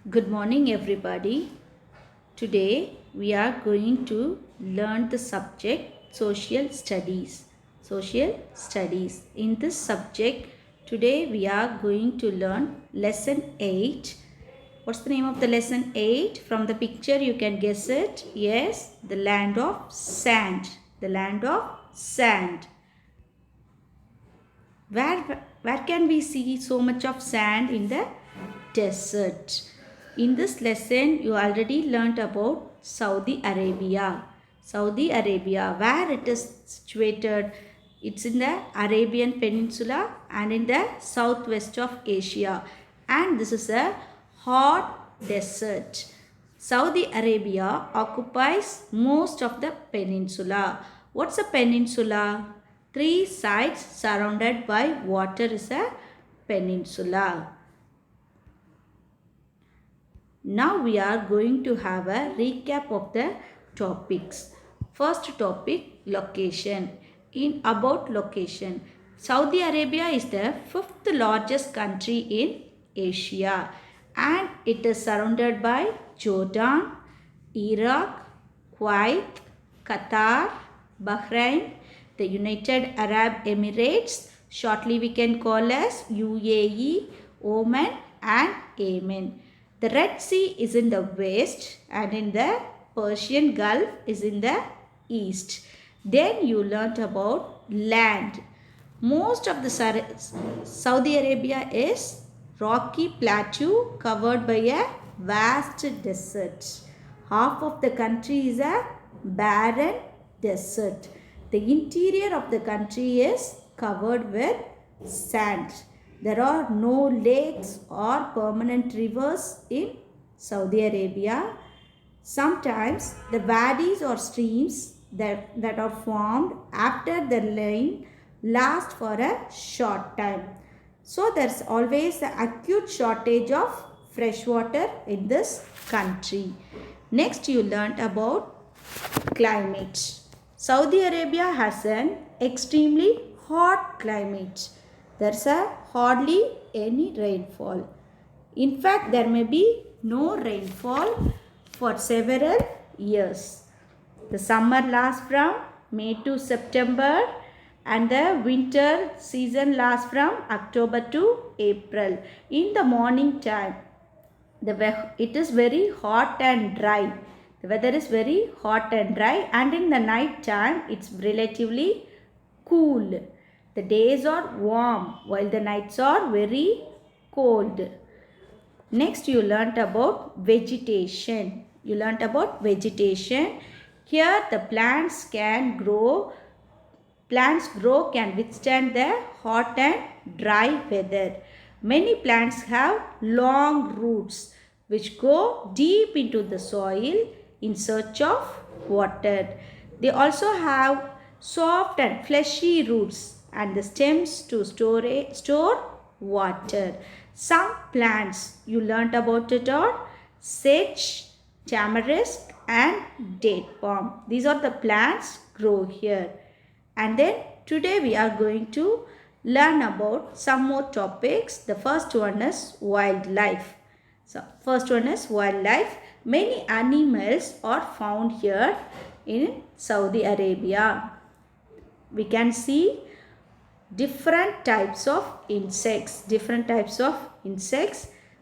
Good morning, everybody. Today we are going to learn the subject social studies. Social studies. In this subject, today we are going to learn lesson 8. What's the name of the lesson 8? From the picture, you can guess it. Yes, the land of sand. The land of sand. Where can we see so much of sand in the desert? In this lesson, you already learnt about Saudi Arabia. Saudi Arabia, where it is situated, it's in the Arabian Peninsula and in the southwest of Asia. And this is a hot desert. Saudi Arabia occupies most of the peninsula. What's a peninsula? Three sides surrounded by water is a peninsula. Now we are going to have a recap of the topics. First topic, location. In about location, Saudi Arabia is the fifth largest country in Asia and it is surrounded by Jordan, Iraq, Kuwait, Qatar, Bahrain, the United Arab Emirates, shortly we can call as UAE, Oman and Yemen. The Red Sea is in the west and in the Persian Gulf is in the east. Then you learnt about land. Most of the Saudi Arabia is rocky plateau covered by a vast desert. Half of the country is a barren desert. The interior of the country is covered with sand. There are no lakes or permanent rivers in Saudi Arabia. Sometimes the valleys or streams that are formed after the rain last for a short time. So there's always an acute shortage of fresh water in this country. Next you learnt about climate. Saudi Arabia has an extremely hot climate. There's hardly any rainfall. In fact, there may be no rainfall for several years. The summer lasts from May to September and the winter season lasts from October to April. In the morning time, it is very hot and dry. The weather is very hot and dry, and in the night time it's relatively cool. The days are warm while the nights are very cold. Next you learnt about vegetation. Here the plants can grow can withstand the hot and dry weather. Many plants have long roots which go deep into the soil in search of water. They also have soft and fleshy roots and the stems to store water. Some plants you learnt about it are sedge, tamarisk and date palm. These are the plants grow here. And then today we are going to learn about some more topics. The first one is wildlife. Many animals are found here in Saudi Arabia. We can see different types of insects,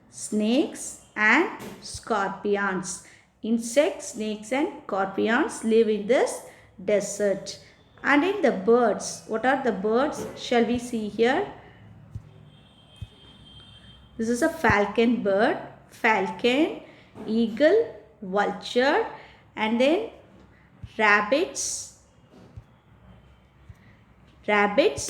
snakes and scorpions. Insects, snakes and scorpions live in this desert. And in the birds, what are the birds? Shall we see here? This is a falcon bird, eagle, vulture, and then rabbits,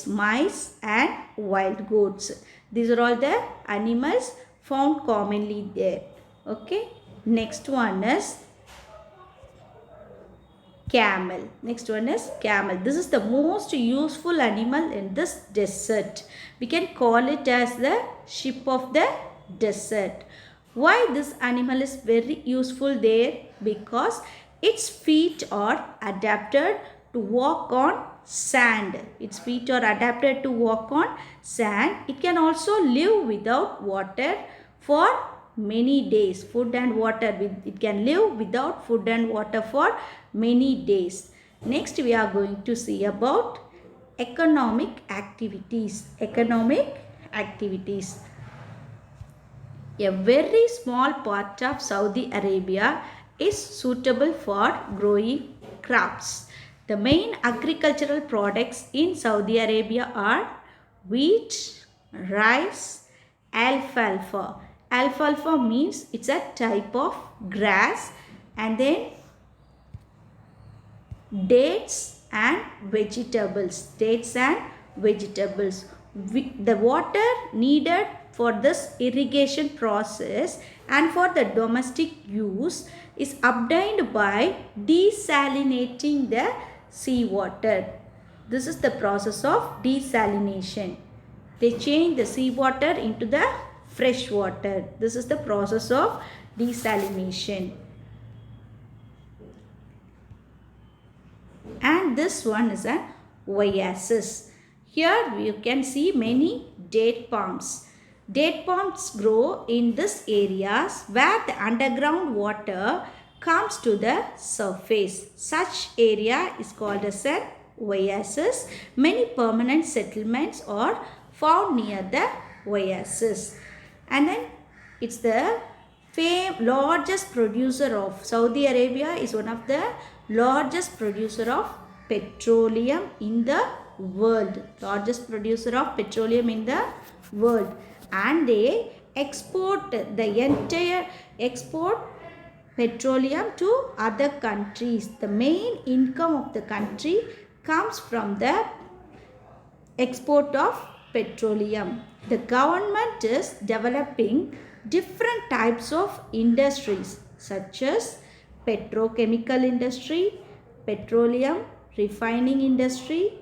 mice and wild goats. These are all the animals found commonly there. Okay. Next one is camel. This is the most useful animal in this desert. We can call it as the ship of the desert. Why this animal is very useful there? Because its feet are adapted to walk on sand. It can also live without water for many days. Food and water. It can live without food and water for many days. Next we are going to see about economic activities. Economic activities. A very small part of Saudi Arabia is suitable for growing crops. The main agricultural products in Saudi Arabia are wheat, rice, alfalfa. Alfalfa means it's a type of grass, and then dates and vegetables. Dates and vegetables. The water needed for this irrigation process and for the domestic use is obtained by desalinating the seawater. This is the process of desalination. They change the seawater into the fresh water. This is the process of desalination. And this one is an oasis. Here you can see many date palms. Date palms grow in these areas where the underground water comes to the surface. Such area is called as an oasis. Many permanent settlements are found near the oasis. And then it's the largest producer of Saudi Arabia is one of the largest producer of petroleum in the world. Largest producer of petroleum in the world. And they export petroleum to other countries. The main income of the country comes from the export of petroleum. The government is developing different types of industries such as petrochemical industry, petroleum refining industry,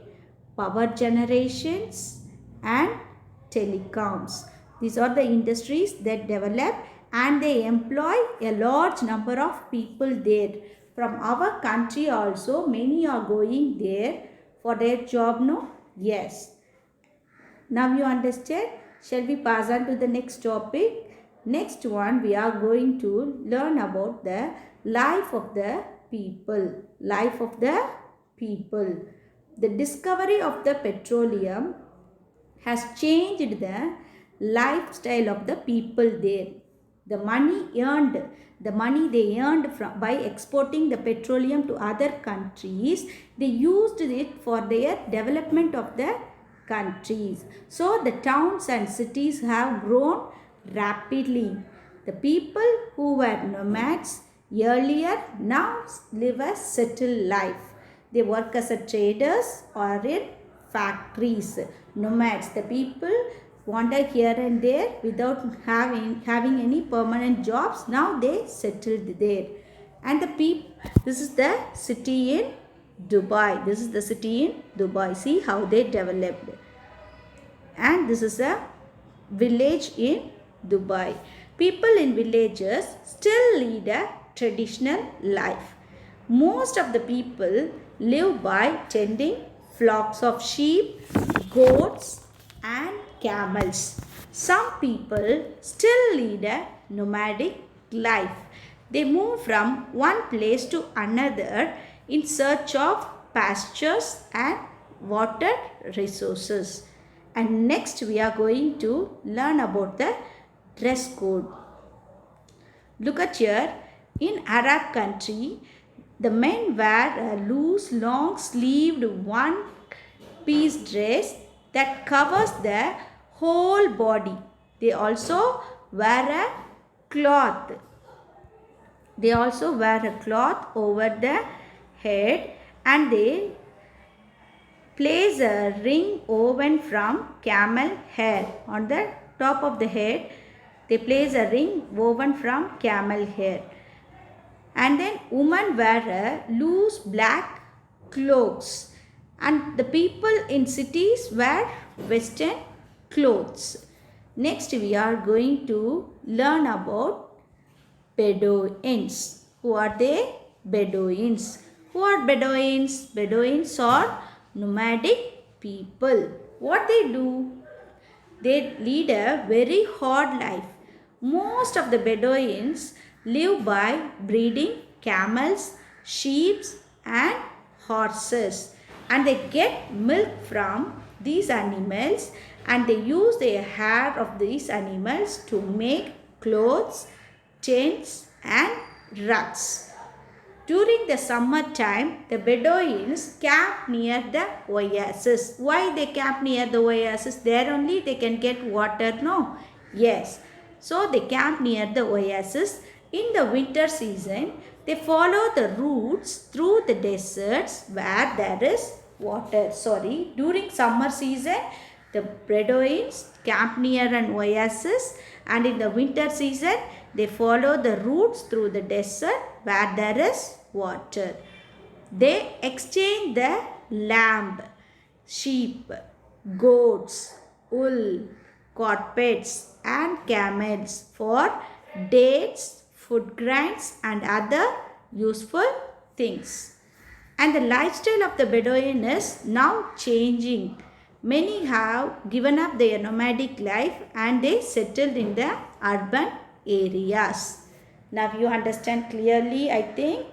power generations and telecoms. These are the industries that develop and they employ a large number of people there. From our country also many are going there for their job, no? Yes. Now you understand? Shall we pass on to the next topic? Next one we are going to learn about the life of the people. Life of the people. The discovery of the petroleum has changed the lifestyle of the people there. The money they earned by exporting the petroleum to other countries, they used it for their development of the countries. So the towns and cities have grown rapidly. The people who were nomads earlier now live a settled life. They work as a traders or in factories. Nomads, the people wander here and there without having any permanent jobs. Now they settled there. And this is the city in Dubai. This is the city in Dubai. See how they developed. And this is a village in Dubai. People in villages still lead a traditional life. Most of the people live by tending flocks of sheep, goats and camels. Some people still lead a nomadic life. They move from one place to another in search of pastures and water resources. And next we are going to learn about the dress code. Look at here. In Arab country, the men wear a loose, long-sleeved one-piece dress that covers the whole body. They also wear a cloth. They also wear a cloth over the head and they place a ring woven from camel hair. On the top of the head, they place a ring woven from camel hair. And then women wear a loose black cloaks. And the people in cities wear western clothes. Next we are going to learn about Bedouins. Who are they? Bedouins. Who are Bedouins? Bedouins are nomadic people. What they do? They lead a very hard life. Most of the Bedouins live by breeding camels, sheep, and horses, and they get milk from these animals, and they use the hair of these animals to make clothes, tents, and rugs. During the summer time, the Bedouins camp near the oasis. Why they camp near the oasis? There only they can get water, no? Yes. So they camp near the oasis. In the winter season, they follow the routes through the deserts where there is water. During summer season, the Bedouins camp near an oasis, and in the winter season, they follow the routes through the desert where there is water. They exchange the lamb, sheep, goats, wool, carpets, and camels for dates, food grains, and other useful things. And the lifestyle of the Bedouin is now changing. Many have given up their nomadic life and they settled in the urban areas. Now you understand clearly, I think.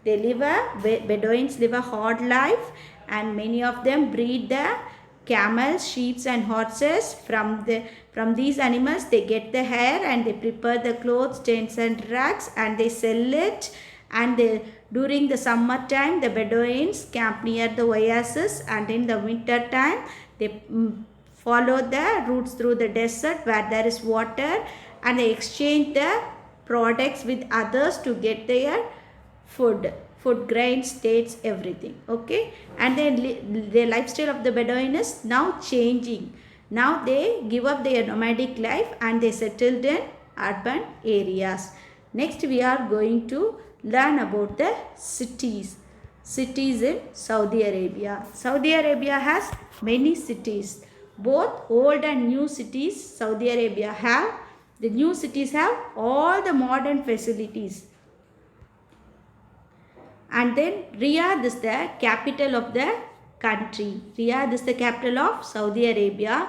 Bedouins live a hard life, and many of them breed the camels, sheep, and horses. From these animals they get the hair, and they prepare the clothes, tents, and rugs, and they sell it. And during the summer time, the Bedouins camp near the oasis, and in the winter time they follow the routes through the desert where there is water, and they exchange the products with others to get their food grains, dates, everything. Okay, and then the lifestyle of the Bedouin is now changing. Now they give up their nomadic life and they settled in urban areas. Next we are going to learn about the cities in Saudi Arabia. Saudi Arabia has many cities, both old and new cities. Saudi Arabia have, the new cities have all the modern facilities. And then Riyadh is the capital of the country. Riyadh is the capital of Saudi Arabia.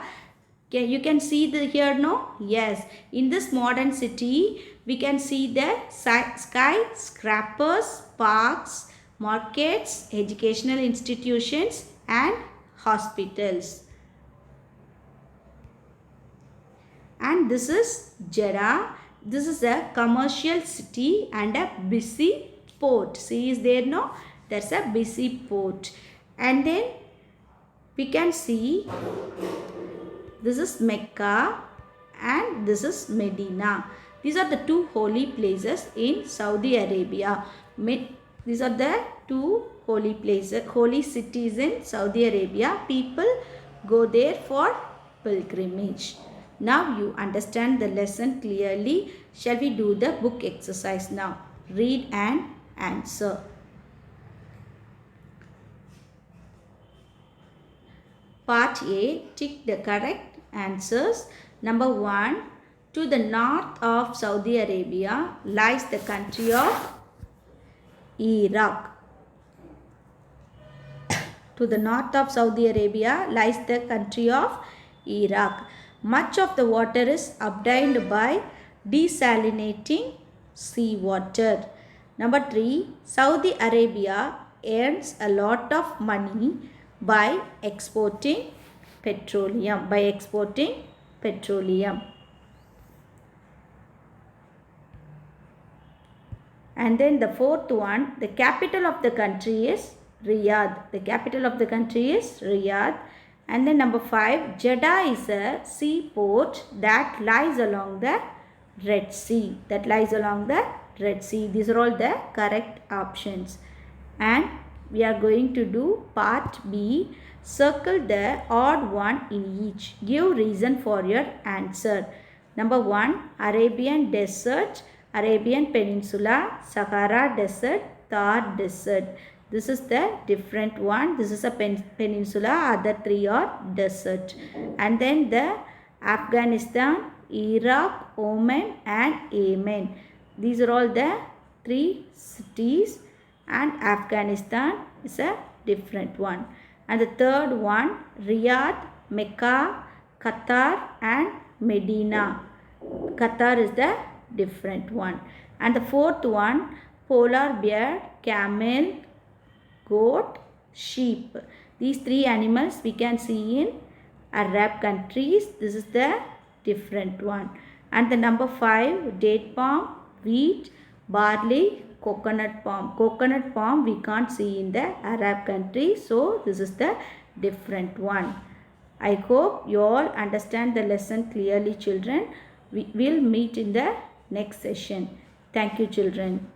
Okay, you can see here, no? Yes. In this modern city, we can see the skyscrapers, parks, markets, educational institutions, and hospitals. And this is Jeddah. This is a commercial city and a busy port. See, is there, no? There's a busy port. And then we can see this is Mecca and this is Medina. These are the two holy places in Saudi Arabia. These are the two holy places, holy cities in Saudi Arabia. People go there for pilgrimage. Now you understand the lesson clearly. Shall we do the book exercise now? Read and answer. Part A, tick the correct answers. Number 1, to the north of Saudi Arabia lies the country of Iraq. To the north of Saudi Arabia lies the country of Iraq. Much of the water is obtained by desalinating seawater. Number 3, Saudi Arabia earns a lot of money by exporting petroleum. And then the fourth one, the capital of the country is Riyadh. And then number 5, Jeddah is a seaport that lies along the Red Sea. These are all the correct options. And we are going to do part B. Circle the odd one in each. Give reason for your answer. Number 1, Arabian Desert, Arabian Peninsula, Sahara Desert, Thar Desert. This is the different one. This is a peninsula, other 3 are desert. And then the Afghanistan, Iraq, Oman and Yemen. These are all the 3 cities, and Afghanistan is a different one. And the third one, Riyadh, Mecca, Qatar and Medina. Qatar is the different one. And the fourth one, polar bear, camel, goat, sheep. These three animals we can see in Arab countries. This is the different one. And the number 5, date palm, wheat, barley, coconut palm. Coconut palm we can't see in the Arab countries. So this is the different one. I hope you all understand the lesson clearly, children. We will meet in the next session. Thank you, children.